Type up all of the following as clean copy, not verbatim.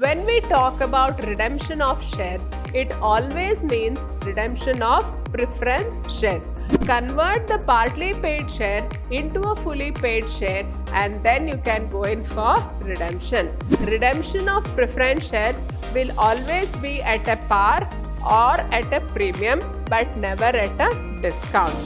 When we talk about redemption of shares, it always means redemption of preference shares. Convert the partly paid share into a fully paid share and then you can go in for redemption. Redemption of preference shares will always be at a par or at a premium but never at a discount.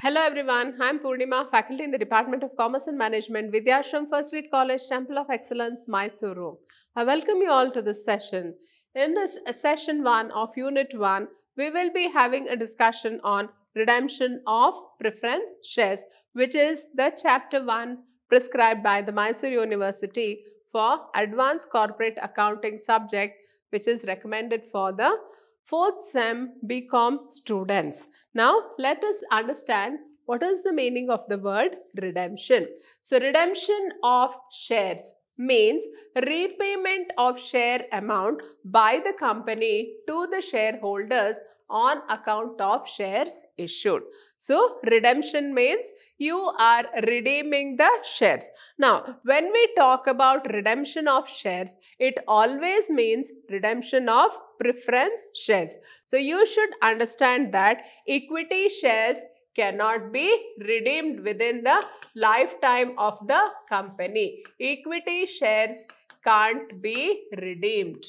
Hello everyone, I am Purnima, faculty in the Department of Commerce and Management, Vidyashram First Grade College, Temple of Excellence, Mysuru. I welcome you all to this session. In this session 1 of Unit 1, we will be having a discussion on redemption of preference shares, which is the chapter 1 prescribed by the Mysore University for Advanced Corporate Accounting subject, which is recommended for the 4th SEM BCom students. Now, let us understand what is the meaning of the word redemption. So, redemption of shares means repayment of share amount by the company to the shareholders on account of shares issued. So, redemption means you are redeeming the shares. Now, when we talk about redemption of shares, it always means redemption of preference shares. So, you should understand that equity shares cannot be redeemed within the lifetime of the company. Equity shares can't be redeemed.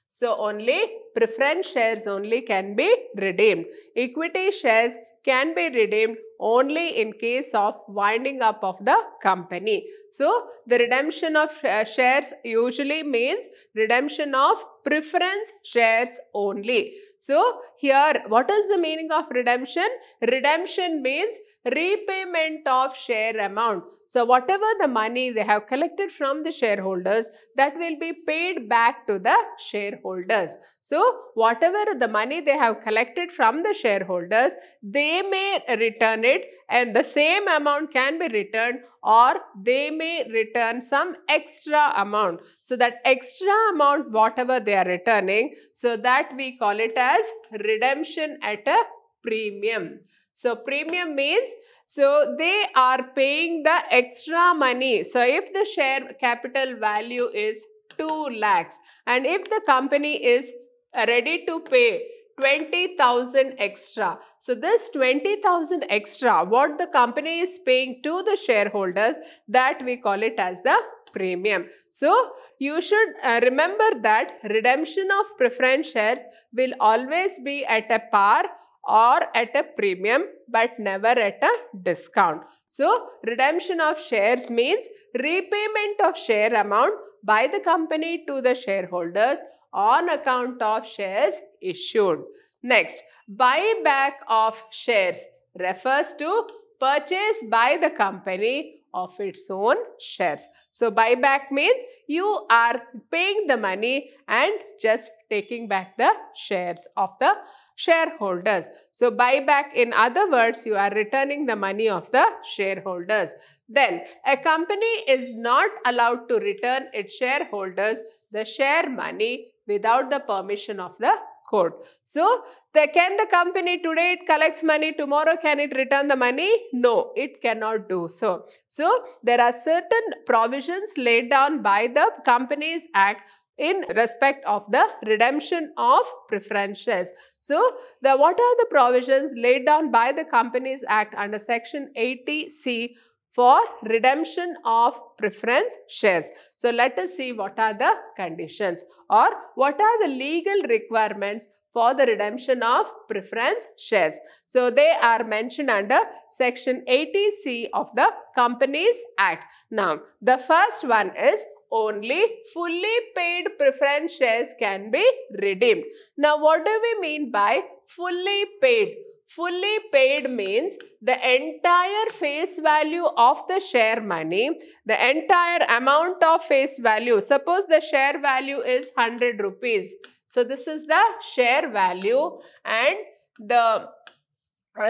So, only preference shares only can be redeemed. Equity shares can be redeemed only in case of winding up of the company. So, the redemption of shares usually means redemption of preference shares only. So, here what is the meaning of redemption? Redemption means repayment of share amount. So, whatever the money they have collected from the shareholders, that will be paid back to the shareholders. So, whatever the money they have collected from the shareholders, they may return it and the same amount can be returned, or they may return some extra amount. So, that extra amount whatever they are returning, so that we call it as redemption at a premium. So, premium means, so they are paying the extra money. So, if the share capital value is 2 lakhs and if the company is ready to pay 20,000 extra. So, this 20,000 extra, what the company is paying to the shareholders, that we call it as the premium. So, you should remember that redemption of preference shares will always be at a par or at a premium but never at a discount. So, redemption of shares means repayment of share amount by the company to the shareholders on account of shares issued. Next, buyback of shares refers to purchase by the company of its own shares. So, buyback means you are paying the money and just taking back the shares of the shareholders. So, buyback, in other words, you are returning the money of the shareholders. Then, a company is not allowed to return its shareholders the share money without the permission of the court. So, can the company today it collects money, tomorrow can it return the money? No, it cannot do so. So, there are certain provisions laid down by the Companies Act in respect of the redemption of preference shares. So, what are the provisions laid down by the Companies Act under section 80C for redemption of preference shares? So, let us see what are the conditions or what are the legal requirements for the redemption of preference shares. So, they are mentioned under section 80C of the Companies Act. Now, the first one is only fully paid preference shares can be redeemed. Now, what do we mean by fully paid? Fully paid means the entire face value of the share money, the entire amount of face value. Suppose the share value is 100 rupees. So, this is the share value and the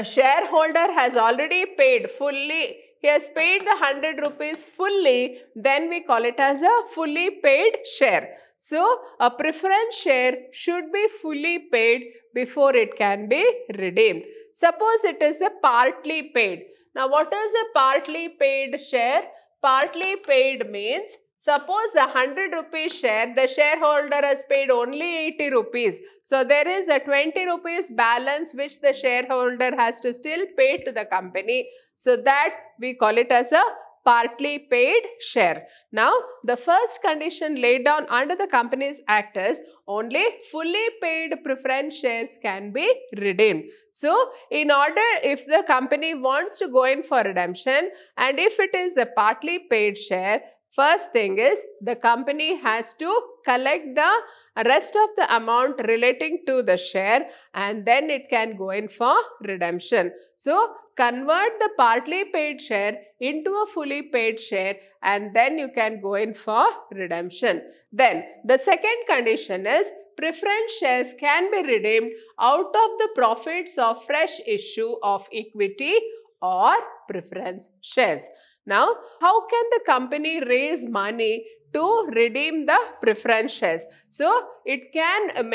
shareholder has already paid fully. He has paid the 100 rupees fully, then we call it as a fully paid share. So, a preference share should be fully paid before it can be redeemed. Suppose it is a partly paid. Now, what is a partly paid share? Partly paid means, suppose a 100 rupees share, the shareholder has paid only 80 rupees. So, there is a 20 rupees balance which the shareholder has to still pay to the company. So, that we call it as a partly paid share. Now, the first condition laid down under the Companies Act is only fully paid preference shares can be redeemed. So, in order, if the company wants to go in for redemption and if it is a partly paid share, first thing is the company has to collect the rest of the amount relating to the share and then it can go in for redemption. So, convert the partly paid share into a fully paid share and then you can go in for redemption. Then the second condition is preference shares can be redeemed out of the profits of fresh issue of equity or preference shares. Now, how can the company raise money to redeem the preference shares? So, it can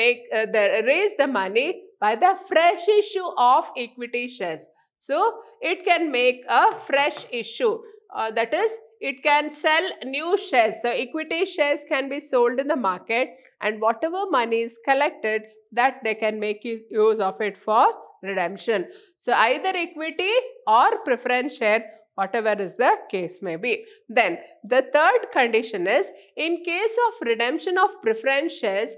raise the money by the fresh issue of equity shares. So, it can make a fresh issue, that is, it can sell new shares. So, equity shares can be sold in the market and whatever money is collected, that they can make use of it for redemption. So, either equity or preference share, whatever is the case may be. Then, the third condition is, in case of redemption of preference shares,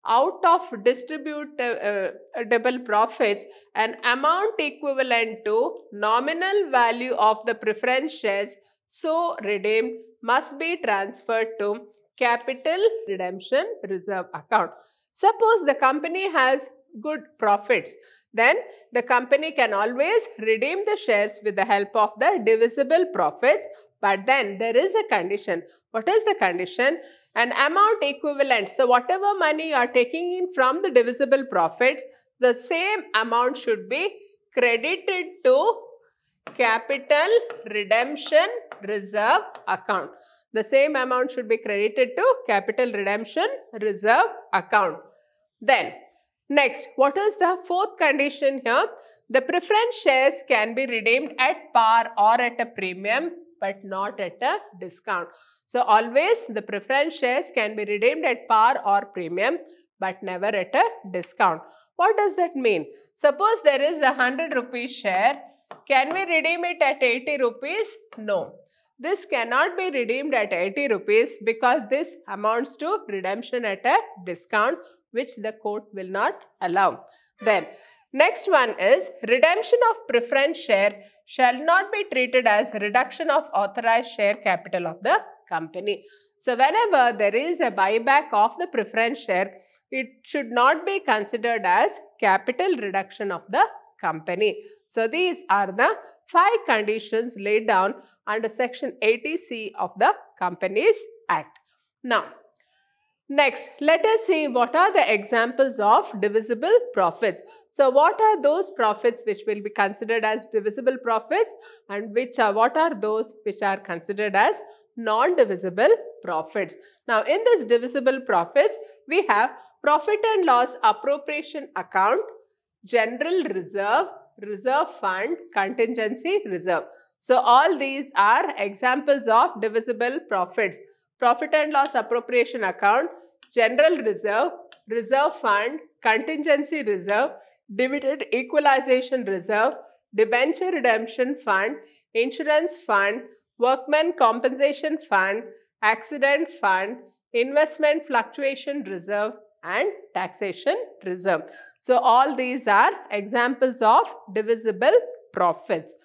out of distributable profits, an amount equivalent to nominal value of the preference shares so redeemed must be transferred to capital redemption reserve account. Suppose the company has good profits, then the company can always redeem the shares with the help of the divisible profits. But then there is a condition. What is the condition? An amount equivalent. So, whatever money you are taking in from the divisible profits, the same amount should be credited to capital redemption reserve account. The same amount should be credited to capital redemption reserve account. Then, next, what is the fourth condition here? The preference shares can be redeemed at par or at a premium, but not at a discount. So, always the preference shares can be redeemed at par or premium, but never at a discount. What does that mean? Suppose there is a 100 rupees share. Can we redeem it at 80 rupees? No. This cannot be redeemed at 80 rupees because this amounts to redemption at a discount, which the court will not allow. Then, next one is redemption of preference share shall not be treated as reduction of authorized share capital of the company. So, whenever there is a buyback of the preference share, it should not be considered as capital reduction of the company. So, these are the 5 conditions laid down under section 80C of the Companies Act. Now, next, let us see what are the examples of divisible profits. So, what are those profits which will be considered as divisible profits and what are those which are considered as non-divisible profits? Now, in this divisible profits, we have profit and loss appropriation account, general reserve, reserve fund, contingency reserve. So, all these are examples of divisible profits. Profit and loss appropriation account, general reserve, reserve fund, contingency reserve, dividend equalization reserve, debenture redemption fund, insurance fund, workmen compensation fund, accident fund, investment fluctuation reserve, and taxation reserve. So, all these are examples of divisible profits.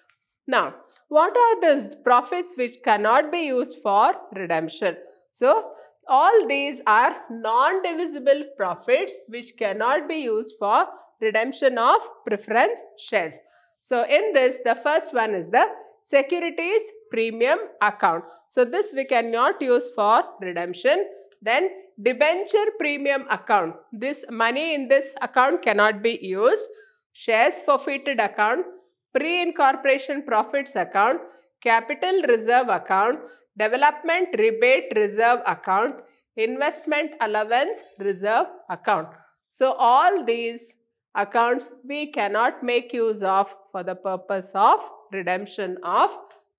Now, what are the profits which cannot be used for redemption? So, all these are non-divisible profits which cannot be used for redemption of preference shares. So, in this, the first one is the securities premium account. So, this we cannot use for redemption. Then, debenture premium account. This money in this account cannot be used. Shares forfeited account, pre-incorporation profits account, capital reserve account, development rebate reserve account, investment allowance reserve account. So, all these accounts we cannot make use of for the purpose of redemption of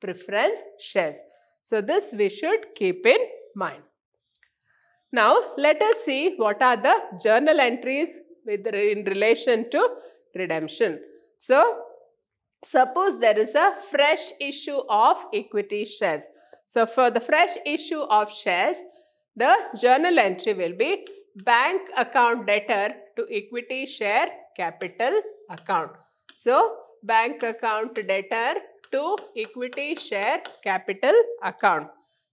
preference shares. So this we should keep in mind. Now let us see what are the journal entries in relation to redemption. So suppose there is a fresh issue of equity shares. So for the fresh issue of shares, the journal entry will be bank account debtor to equity share capital account. So bank account debtor to equity share capital account.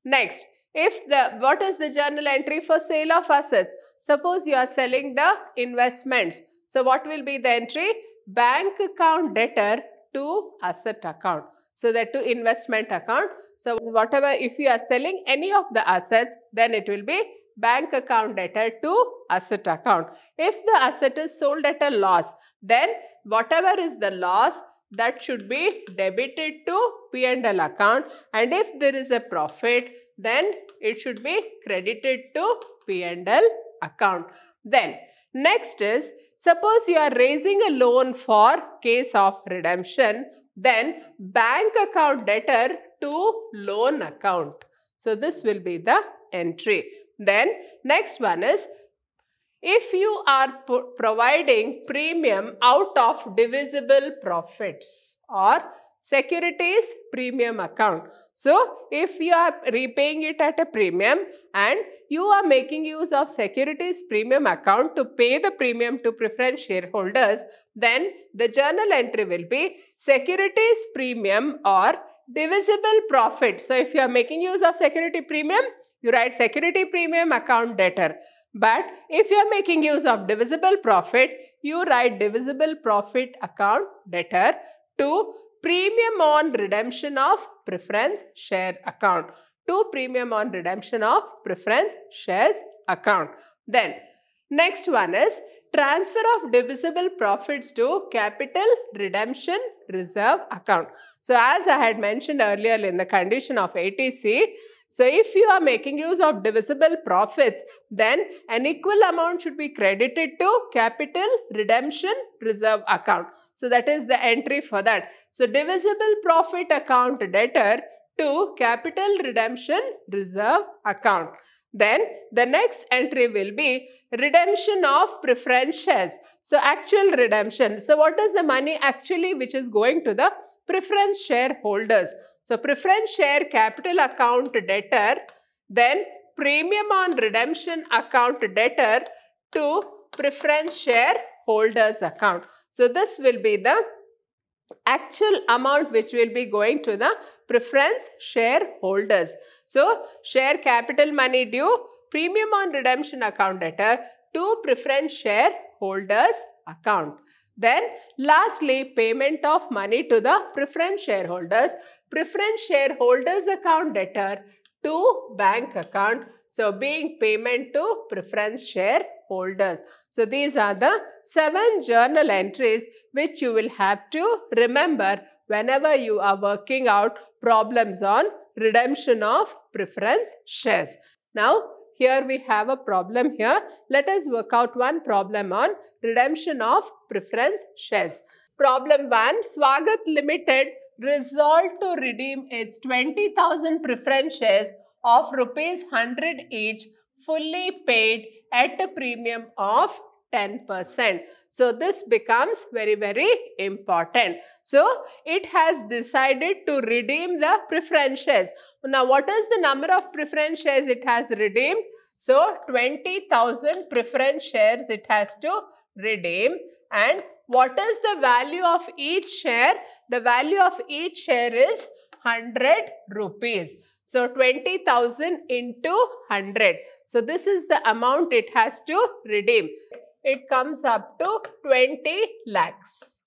Next, what is the journal entry for sale of assets? Suppose you are selling the investments. So what will be the entry? Bank account debtor to asset account. So that to investment account. So whatever, if you are selling any of the assets, then it will be bank account debtor to asset account. If the asset is sold at a loss, then whatever is the loss, that should be debited to P&L account, and if there is a profit, then it should be credited to P&L account. Then next is, suppose you are raising a loan for case of redemption, then bank account debtor to loan account. So this will be the entry. Then next one is, if you are providing premium out of divisible profits or securities premium account. So if you are repaying it at a premium and you are making use of securities premium account to pay the premium to preference shareholders, then the journal entry will be securities premium or divisible profit. So if you are making use of security premium, you write security premium account debtor. But if you are making use of divisible profit, you write divisible profit account debtor to premium on redemption of preference share account. To premium on redemption of preference shares account. Then next one is transfer of divisible profits to capital redemption reserve account. So as I had mentioned earlier in the condition of 80C, so if you are making use of divisible profits, then an equal amount should be credited to capital redemption reserve account. So that is the entry for that. So divisible profit account debtor to capital redemption reserve account. Then the next entry will be redemption of preference shares. So actual redemption. So what is the money actually which is going to the preference shareholders? So preference share capital account debtor, then premium on redemption account debtor to preference shareholders account. So this will be the actual amount which will be going to the preference shareholders. So share capital money due, premium on redemption account debtor to preference shareholders account. Then lastly, payment of money to the preference shareholders account debtor to bank account. So being payment to preference shareholders. So these are the 7 journal entries which you will have to remember whenever you are working out problems on redemption of preference shares. Now here we have a problem here. Let us work out one problem on redemption of preference shares. Problem 1, Swagat Limited resolved to redeem its 20,000 preference shares of rupees 100 each, fully paid at a premium of 10%. So this becomes very, very important. So it has decided to redeem the preference shares. Now what is the number of preference shares it has redeemed? So 20,000 preference shares it has to redeem. And what is the value of each share? The value of each share is 100 rupees. So 20,000 into 100. So this is the amount it has to redeem. It comes up to 20 lakhs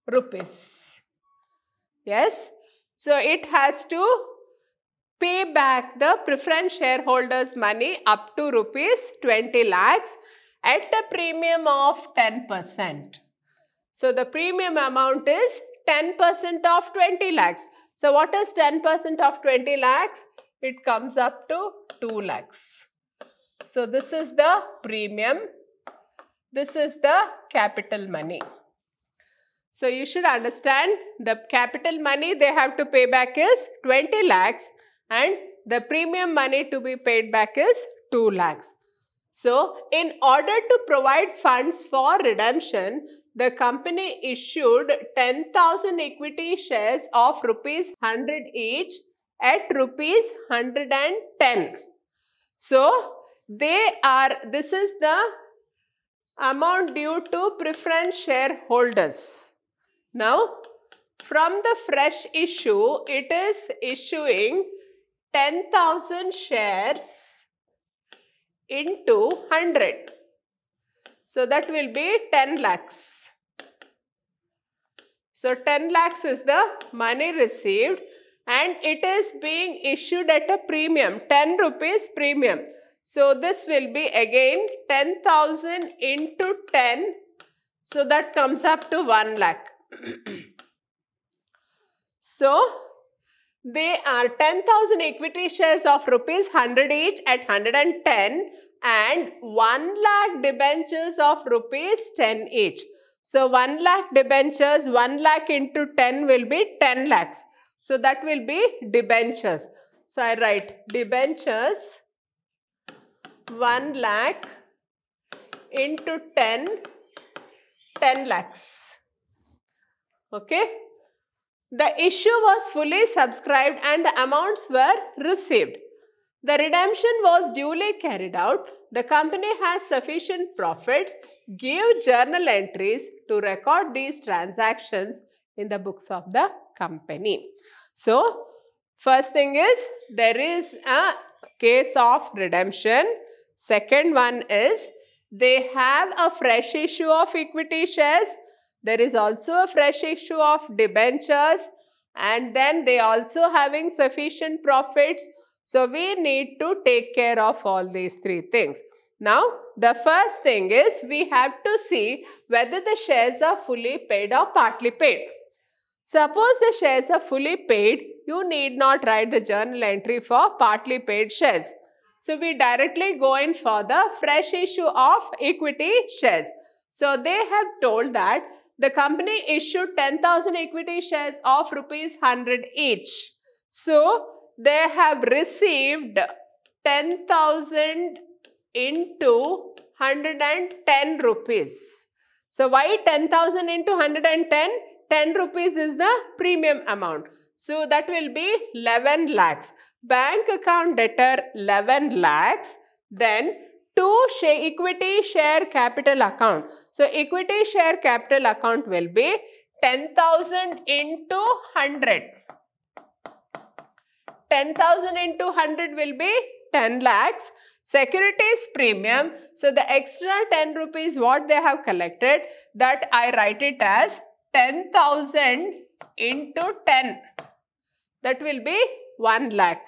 rupees. Yes. So it has to pay back the preference shareholders' money up to rupees 20 lakhs at a premium of 10%. So the premium amount is 10% of 20 lakhs. So what is 10% of 20 lakhs? It comes up to 2 lakhs. So this is the premium. This is the capital money. So you should understand the capital money they have to pay back is 20 lakhs and the premium money to be paid back is 2 lakhs. So in order to provide funds for redemption, the company issued 10,000 equity shares of rupees 100 each at rupees 110. So this is the amount due to preference shareholders. Now, from the fresh issue, it is issuing 10,000 shares into 100. So, that will be 10 lakhs. So, 10 lakhs is the money received and it is being issued at a premium, 10 rupees premium. So, this will be again 10,000 into 10. So, that comes up to 1 lakh. So, they are 10,000 equity shares of rupees 100 each at 110 and 1 lakh debentures of rupees 10 each. So, 1 lakh debentures, 1 lakh into 10 will be 10 lakhs. So, that will be debentures. So, I write debentures 1 lakh into 10, 10 lakhs. Okay. The issue was fully subscribed and the amounts were received. The redemption was duly carried out. The company has sufficient profits. Give journal entries to record these transactions in the books of the company. So, first thing is there is a case of redemption. Second one is they have a fresh issue of equity shares. There is also a fresh issue of debentures and then they also having sufficient profits. So, we need to take care of all these three things. Now, the first thing is we have to see whether the shares are fully paid or partly paid. Suppose the shares are fully paid, you need not write the journal entry for partly paid shares. So, we directly go in for the fresh issue of equity shares. So, they have told that the company issued 10,000 equity shares of rupees 100 each. So, they have received 10,000 into 110 rupees. So, why 10,000 into 110? 10 rupees is the premium amount. So, that will be 11 lakhs. Bank account debtor 11 lakhs. Then equity share capital account. So, equity share capital account will be 10,000 into 100. 10,000 into 100 will be 10 lakhs. Securities premium. So, the extra 10 rupees what they have collected, that I write it as 10,000 into 10. That will be 1 lakh.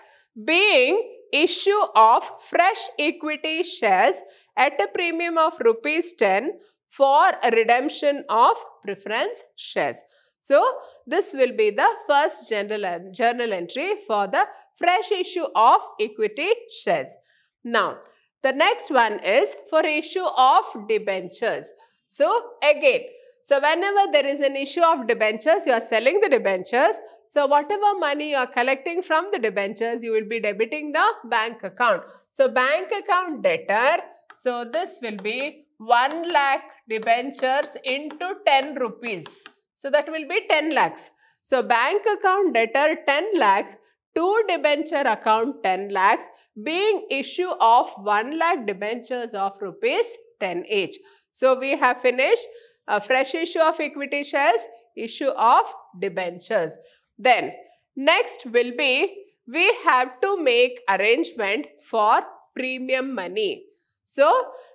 Being issue of fresh equity shares at a premium of rupees 10 for redemption of preference shares. So, this will be the first journal entry for the fresh issue of equity shares. Now, the next one is for issue of debentures. So, again, whenever there is an issue of debentures, you are selling the debentures. So, whatever money you are collecting from the debentures, you will be debiting the bank account. So, bank account debtor, so this will be 1 lakh debentures into 10 rupees. So, that will be 10 lakhs. So, bank account debtor 10 lakhs, to debenture account 10 lakhs, being issue of 1 lakh debentures of rupees 10 each. So, we have finished a fresh issue of equity shares, issue of debentures. Then, next will be, we have to make arrangement for premium money. So,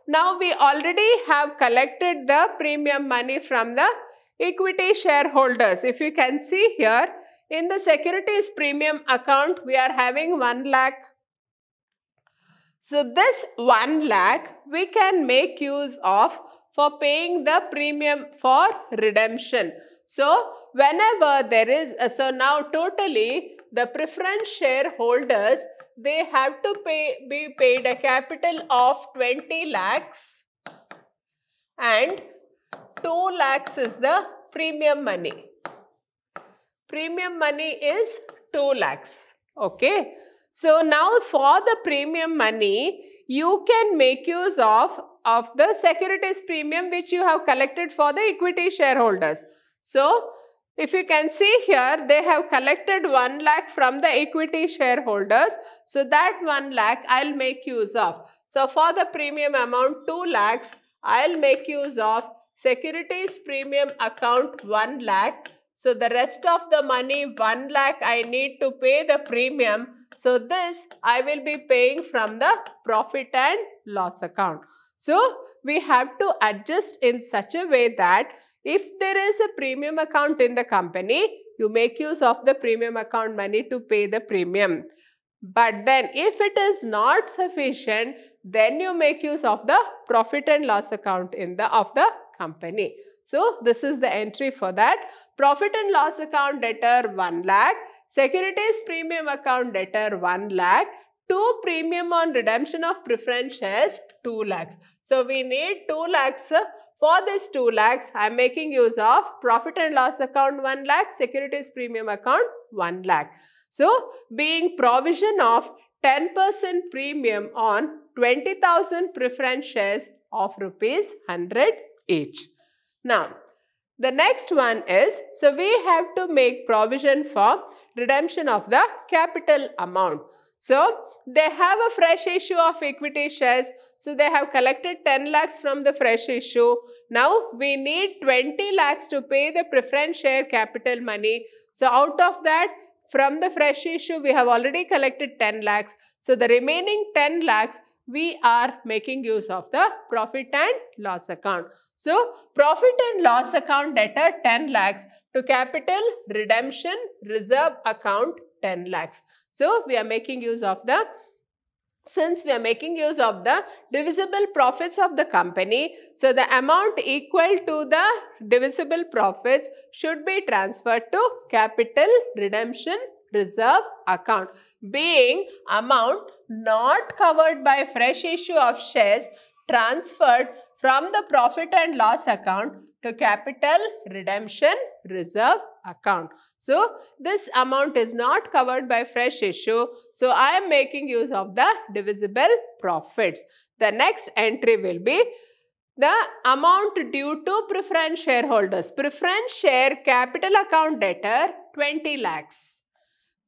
now we already have collected the premium money from the equity shareholders. If you can see here, in the securities premium account, we are having 1 lakh. So, this 1 lakh we can make use of for paying the premium for redemption. So, whenever there is, so now totally the preference shareholders, they have to be paid a capital of 20 lakhs and 2 lakhs is the premium money. Premium money is 2 lakhs. Okay. So now for the premium money, you can make use of the securities premium which you have collected for the equity shareholders. So if you can see here, they have collected 1 lakh from the equity shareholders. So that 1 lakh I'll make use of. So for the premium amount 2 lakhs, I'll make use of securities premium account 1 lakh. So the rest of the money 1 lakh I need to pay the premium. So this I will be paying from the profit and loss account. So we have to adjust in such a way that if there is a premium account in the company, you make use of the premium account money to pay the premium. But then if it is not sufficient, then you make use of the profit and loss account of the company. So this is the entry for that. Profit and loss account debtor 1 lakh, securities premium account debtor 1 lakh, to premium on redemption of preference shares 2 lakhs. So we need 2 lakhs. For this 2 lakhs, I am making use of profit and loss account 1 lakh, securities premium account 1 lakh. So being provision of 10% premium on 20,000 preference shares of rupees 100 each. Now, the next one is, so we have to make provision for redemption of the capital amount. So they have a fresh issue of equity shares. So they have collected 10 lakhs from the fresh issue. Now we need 20 lakhs to pay the preference share capital money. So out of that, from the fresh issue, we have already collected 10 lakhs. So the remaining 10 lakhs, we are making use of the profit and loss account. So profit and loss account debtor 10 lakhs to capital redemption reserve account 10 lakhs. So we are making use of the, since we are making use of the divisible profits of the company, so the amount equal to the divisible profits should be transferred to capital redemption reserve account, being amount not covered by fresh issue of shares transferred from the profit and loss account to capital redemption reserve account. So this amount is not covered by fresh issue. So I am making use of the divisible profits. The next entry will be the amount due to preference shareholders. Preference share capital account debtor 20 lakhs.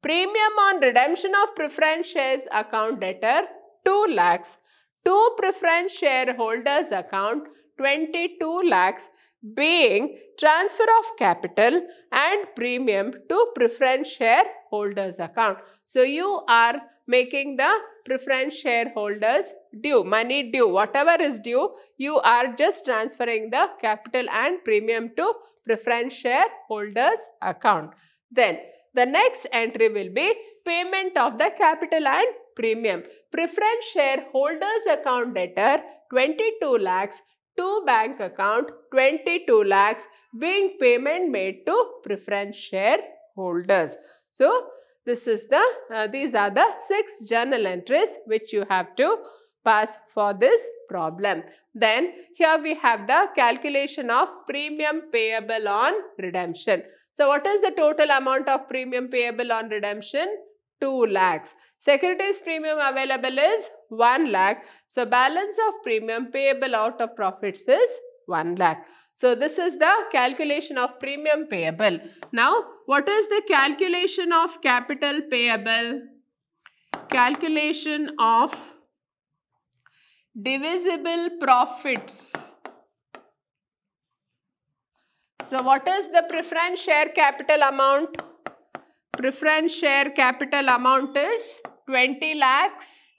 Premium on redemption of preference shares account debtor 2 lakhs. To preference shareholders account 22 lakhs, being transfer of capital and premium to preference shareholders account. So you are making the preference shareholders due, money due, whatever is due, you are just transferring the capital and premium to preference shareholders account. Then the next entry will be payment of the capital and premium. Preference shareholders account debtor 22 lakhs to bank account 22 lakhs, being payment made to preference shareholders. So this is the these are the 6 journal entries which you have to pass for this problem. Then here we have the calculation of premium payable on redemption. So what is the total amount of premium payable on redemption? 2 lakhs. Securities premium available is 1 lakh. So balance of premium payable out of profits is 1 lakh. So this is the calculation of premium payable. Now what is the calculation of capital payable? Calculation of divisible profits. So what is the preference share capital amount? Preference share capital amount is 20 lakhs.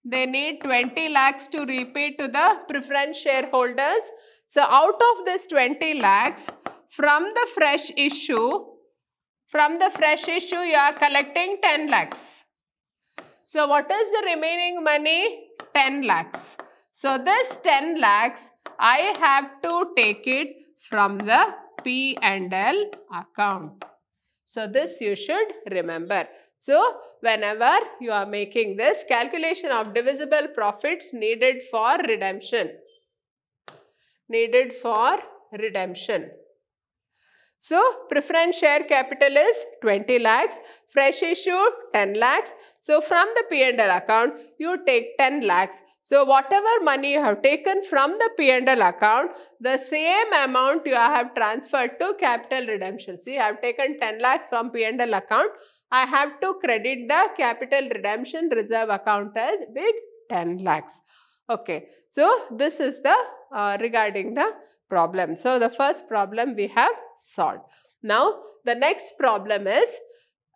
They need 20 lakhs to repay to the preference shareholders. So out of this 20 lakhs, from the fresh issue you are collecting 10 lakhs. So what is the remaining money? 10 lakhs. So this 10 lakhs, I have to take it from the P&L account. So this you should remember. So whenever you are making this calculation of divisible profits needed for redemption. So preference share capital is 20 lakhs, fresh issue 10 lakhs. So from the P&L account, you take 10 lakhs. So whatever money you have taken from the P&L account, the same amount you have transferred to capital redemption. See, I have taken 10 lakhs from P&L account. I have to credit the capital redemption reserve account as with 10 lakhs. Okay, so this is the regarding the problem. So the first problem we have solved. Now the next problem is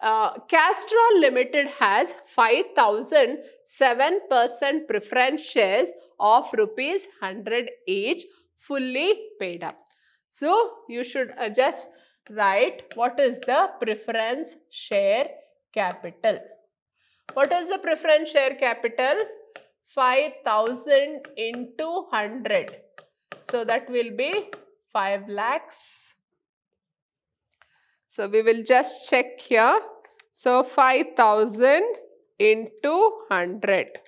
Castrol Limited has 5,000 7% preference shares of rupees 100 each fully paid up. So you should just write what is the preference share capital. What is the preference share capital? 5,000 into 100. So that will be 5 lakhs. So we will just check here. So 5,000 into 100.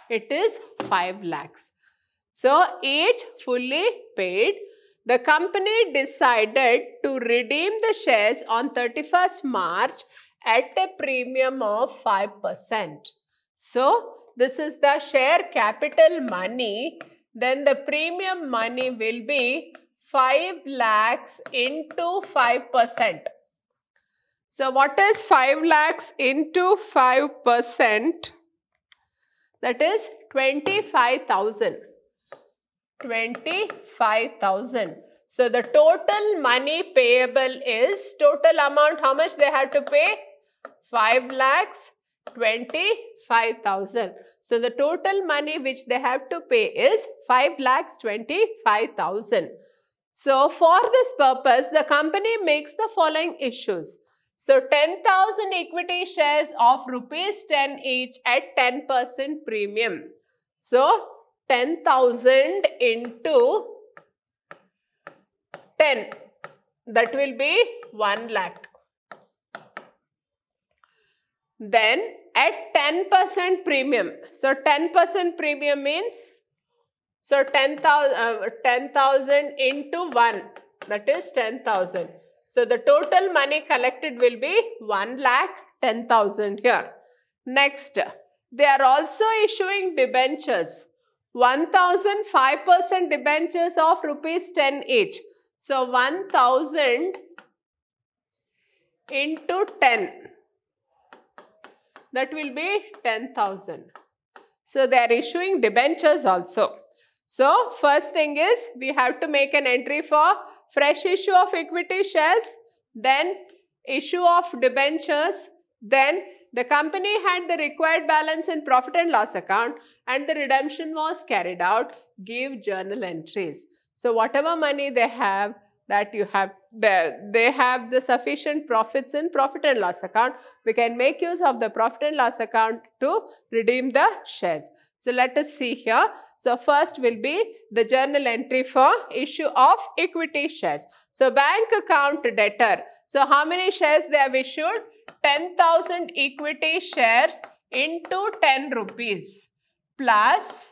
It is 5 lakhs. So each fully paid. The company decided to redeem the shares on 31st March at a premium of 5%. So this is the share capital money. Then the premium money will be 5 lakhs into 5%. So what is 5 lakhs into 5%? That is 25,000. 25,000. So the total money payable is, total amount how much they have to pay? 5 lakhs 25,000. So the total money which they have to pay is 5 lakhs 25,000. So for this purpose, the company makes the following issues. So 10,000 equity shares of rupees 10 each at 10% premium. So 10,000 into 10, that will be 1 lakh. Then at 10% premium. So 10% premium means, so 10,000 into 1, that is 10,000. So the total money collected will be 1 lakh 10,000 here. Next, they are also issuing debentures. 1,005% debentures of rupees 10 each. So 1,000 into 10. That will be 10,000. So they are issuing debentures also. So first thing is we have to make an entry for fresh issue of equity shares, then issue of debentures, then the company had the required balance in profit and loss account and the redemption was carried out, give journal entries. So whatever money they have, that you have there, they have the sufficient profits in profit and loss account. We can make use of the profit and loss account to redeem the shares. So let us see here. So first will be the journal entry for issue of equity shares. So bank account debtor. So how many shares they have issued? 10,000 equity shares into 10 rupees plus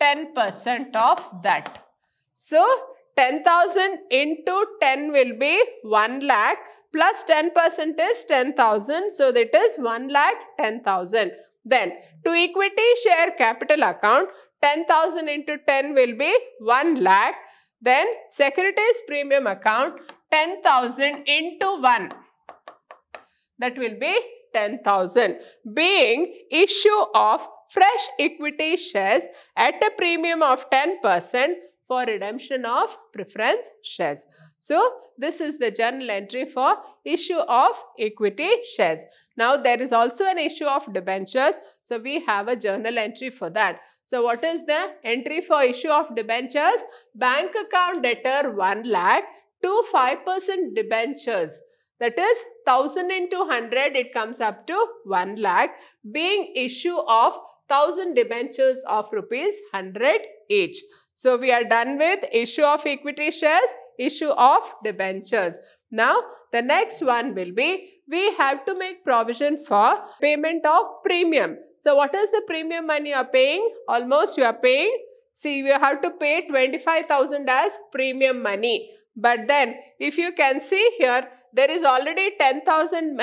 10% of that. So 10,000 into 10 will be 1 lakh plus 10% is 10,000. So that is 1 lakh 10,000. Then to equity share capital account, 10,000 into 10 will be 1 lakh. Then securities premium account, 10,000 into 1. That will be 10,000. Being issue of fresh equity shares at a premium of 10% for redemption of preference shares. So this is the journal entry for issue of equity shares. Now there is also an issue of debentures. So we have a journal entry for that. So what is the entry for issue of debentures? Bank account debtor 1 lakh to 5% debentures. That is 1,000 into 100, it comes up to 1 lakh, being issue of 1,000 debentures of rupees 100 each. So we are done with issue of equity shares, issue of debentures. Now the next one will be, we have to make provision for payment of premium. So what is the premium money you are paying? Almost you are paying, see, you have to pay 25,000 as premium money. But then if you can see here, there is already 10,000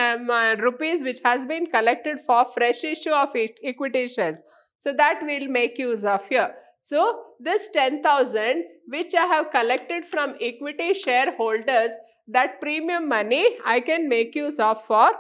rupees which has been collected for fresh issue of equity shares. So that we'll make use of here. So this 10,000 which I have collected from equity shareholders, that premium money I can make use of for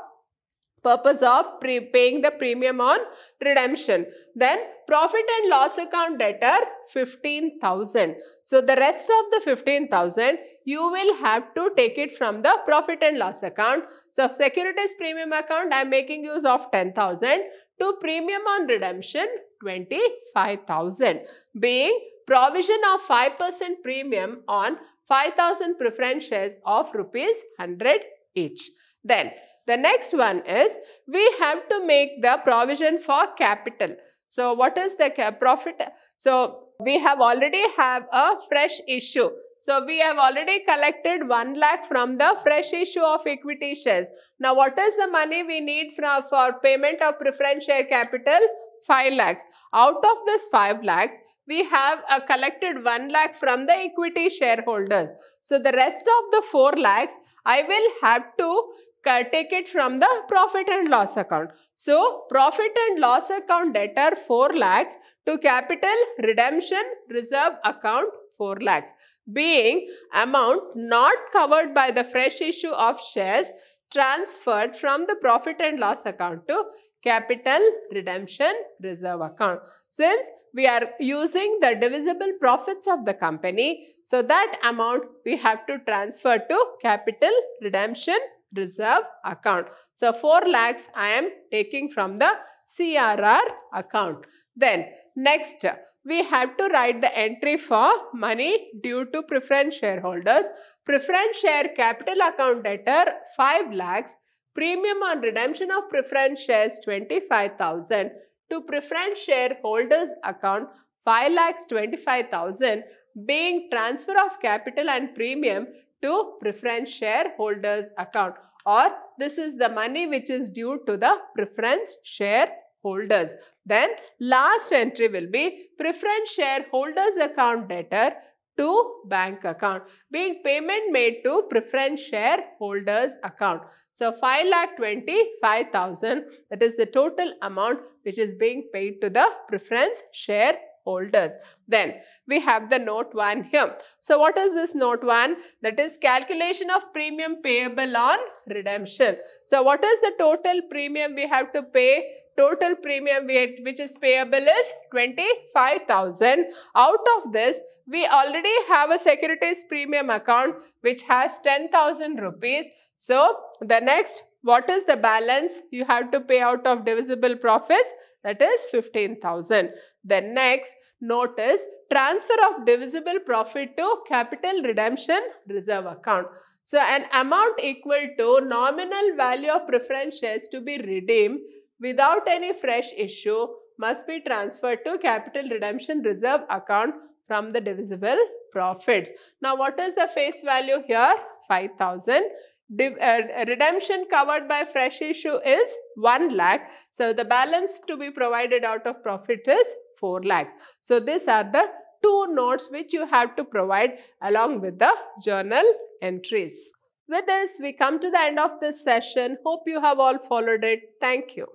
purpose of paying the premium on redemption. Then profit and loss account debtor 15,000. So the rest of the 15,000 you will have to take it from the profit and loss account. So securities premium account I am making use of 10,000, to premium on redemption 25,000, being provision of 5% premium on 5,000 preference shares of rupees 100 each. Then the next one is we have to make the provision for capital. So what is the profit? So we have already have a fresh issue. So we have already collected 1 lakh from the fresh issue of equity shares. Now what is the money we need for payment of preference share capital? 5 lakhs. Out of this 5 lakhs, we have collected 1 lakh from the equity shareholders. So the rest of the 4 lakhs, I will have to take it from the profit and loss account. So profit and loss account debtor 4 lakhs to capital redemption reserve account 4 lakhs, being amount not covered by the fresh issue of shares transferred from the profit and loss account to capital redemption reserve account. Since we are using the divisible profits of the company, so that amount we have to transfer to capital redemption reserve account. So 4 lakhs I am taking from the CRR account. Then next we have to write the entry for money due to preference shareholders. Preference share capital account debtor 5 lakhs, premium on redemption of preference shares 25,000, to preference shareholders account 5 lakhs 25,000, being transfer of capital and premium to preference shareholders account, or this is the money which is due to the preference shareholders. Then last entry will be preference shareholders account debtor to bank account, being payment made to preference shareholders account. So 5,25,000, that is the total amount which is being paid to the preference shareholders. Then we have the note 1 here. So what is this note 1? That is calculation of premium payable on redemption. So what is the total premium we have to pay? Total premium which is payable is 25,000. Out of this, we already have a securities premium account which has 10,000 rupees. So the next, what is the balance you have to pay out of divisible profits? That is 15,000. Then next note is transfer of divisible profit to capital redemption reserve account. So an amount equal to nominal value of preference shares to be redeemed without any fresh issue must be transferred to capital redemption reserve account from the divisible profits. Now what is the face value here? 5,000. Redemption covered by fresh issue is 1 lakh. So the balance to be provided out of profit is 4 lakhs. So these are the 2 notes which you have to provide along with the journal entries. With this, we come to the end of this session. Hope you have all followed it. Thank you.